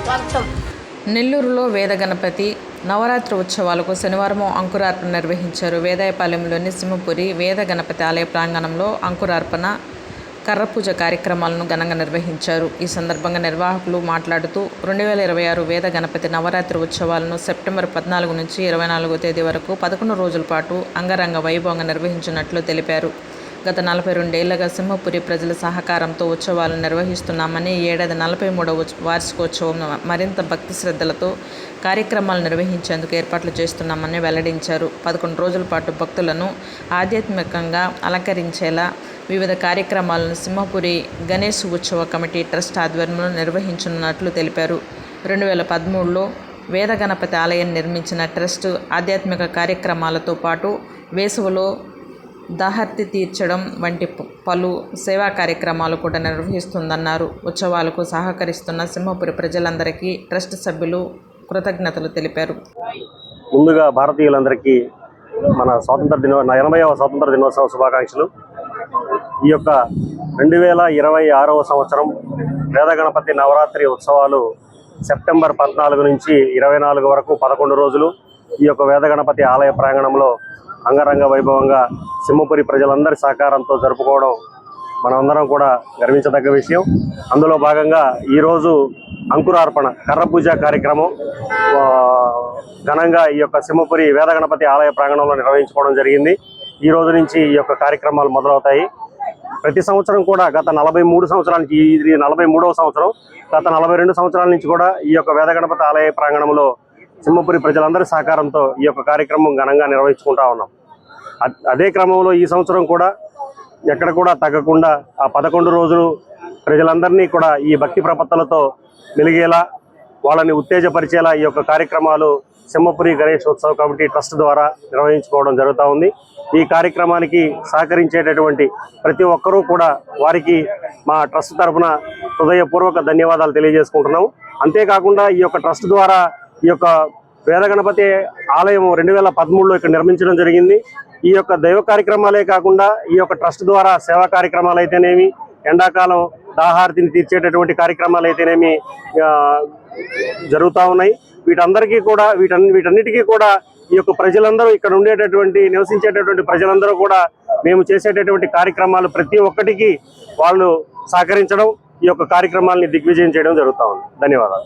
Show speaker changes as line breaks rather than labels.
స్వాగతం.
నెల్లూరులో వేద గణపతి నవరాత్రి ఉత్సవాలకు శనివారం అంకురార్పణ నిర్వహించారు. వేదాయపాలెంలోని సింహపురి వేద గణపతి ఆలయ ప్రాంగణంలో అంకురార్పణ, కర్రపూజ కార్యక్రమాలను ఘనంగా నిర్వహించారు. ఈ సందర్భంగా నిర్వాహకులు మాట్లాడుతూ 2026 వేద గణపతి నవరాత్రి ఉత్సవాలను సెప్టెంబర్ 14 నుంచి 24వ తేదీ వరకు 11 రోజుల పాటు అంగరంగ వైభవంగా నిర్వహించినట్లు తెలిపారు. గత 42 ఏళ్లుగా సింహపురి ప్రజల సహకారంతో ఉత్సవాలను నిర్వహిస్తున్నామని, ఈ ఏడాది 43వ వార్షికోత్సవం మరింత భక్తి శ్రద్ధలతో కార్యక్రమాలు నిర్వహించేందుకు ఏర్పాట్లు చేస్తున్నామని వెల్లడించారు. 11 రోజుల పాటు భక్తులను ఆధ్యాత్మికంగా అలంకరించేలా వివిధ కార్యక్రమాలను సింహపురి గణేష్ ఉత్సవ కమిటీ ట్రస్ట్ ఆధ్వర్యంలో నిర్వహించనున్నట్లు తెలిపారు. 2013లో వేద గణపతి ఆలయాన్ని నిర్మించిన ట్రస్ట్ ఆధ్యాత్మిక కార్యక్రమాలతో పాటు వేసవిలో దాహార్తి తీర్చడం వంటి పలు సేవా కార్యక్రమాలు కూడా నిర్వహిస్తుందన్నారు. ఉత్సవాలకు సహకరిస్తున్న సింహపురి ప్రజలందరికీ ట్రస్ట్ సభ్యులు కృతజ్ఞతలు తెలిపారు.
ముందుగా భారతీయులందరికీ మన 80వ స్వాతంత్ర దినోత్సవ శుభాకాంక్షలు. ఈ యొక్క 2026వ సంవత్సరం వేద గణపతి నవరాత్రి ఉత్సవాలు సెప్టెంబర్ 14 నుంచి 24 వరకు 11 రోజులు ఈ యొక్క వేద గణపతి ఆలయ ప్రాంగణంలో అంగరంగ వైభవంగా సింహపురి ప్రజలందరి సహకారంతో జరుపుకోవడం మనమందరం కూడా గర్వించదగ్గ విషయం. అందులో భాగంగా ఈరోజు అంకురార్పణ కర్రపూజ కార్యక్రమం ఘనంగా ఈ యొక్క సింహపురి వేద గణపతి ఆలయ ప్రాంగణంలో నిర్వహించుకోవడం జరిగింది. ఈ రోజు నుంచి ఈ యొక్క కార్యక్రమాలు మొదలవుతాయి. ప్రతి సంవత్సరం కూడా గత 43 సంవత్సరాల నుంచి, ఇది 43వ సంవత్సరం, గత 42 సంవత్సరాల నుంచి కూడా ఈ యొక్క వేద గణపతి ఆలయ ప్రాంగణంలో సింహపురి ప్రజలందరి సహకారంతో ఈ యొక్క కార్యక్రమం ఘనంగా నిర్వహించుకుంటా ఉన్నాం. అదే క్రమంలో ఈ సంవత్సరం కూడా ఎక్కడ కూడా తగ్గకుండా ఆ 11 రోజులు ప్రజలందరినీ కూడా ఈ భక్తి ప్రపత్తులతో మెలిగేలా, వాళ్ళని ఉత్తేజపరిచేలా ఈ యొక్క కార్యక్రమాలు సింహపురి గణేష్ ఉత్సవ కమిటీ ట్రస్ట్ ద్వారా నిర్వహించుకోవడం జరుగుతూ ఉంది. ఈ కార్యక్రమానికి సహకరించేటటువంటి ప్రతి ఒక్కరూ కూడా వారికి మా ట్రస్ట్ తరఫున హృదయపూర్వక ధన్యవాదాలు తెలియజేసుకుంటున్నాము. అంతేకాకుండా ఈ యొక్క ట్రస్ట్ ద్వారా ఈ యొక్క వేద గణపతి ఆలయం 2013లో ఇక్కడ నిర్మించడం జరిగింది. ఈ యొక్క దైవ కార్యక్రమాలే కాకుండా ఈ యొక్క ట్రస్ట్ ద్వారా సేవా కార్యక్రమాలు అయితేనేమి, ఎండాకాలం దాహార్తిని తీర్చేటటువంటి కార్యక్రమాలు అయితేనేమి జరుగుతూ ఉన్నాయి. వీటన్నిటికీ కూడా ఈ యొక్క ప్రజలందరూ, ఇక్కడ ఉండేటటువంటి నివసించేటటువంటి ప్రజలందరూ కూడా మేము చేసేటటువంటి కార్యక్రమాలు ప్రతి ఒక్కటికి వాళ్ళు సహకరించడం, ఈ యొక్క కార్యక్రమాలని దిగ్విజయం చేయడం జరుగుతూ ఉంది. ధన్యవాదాలు.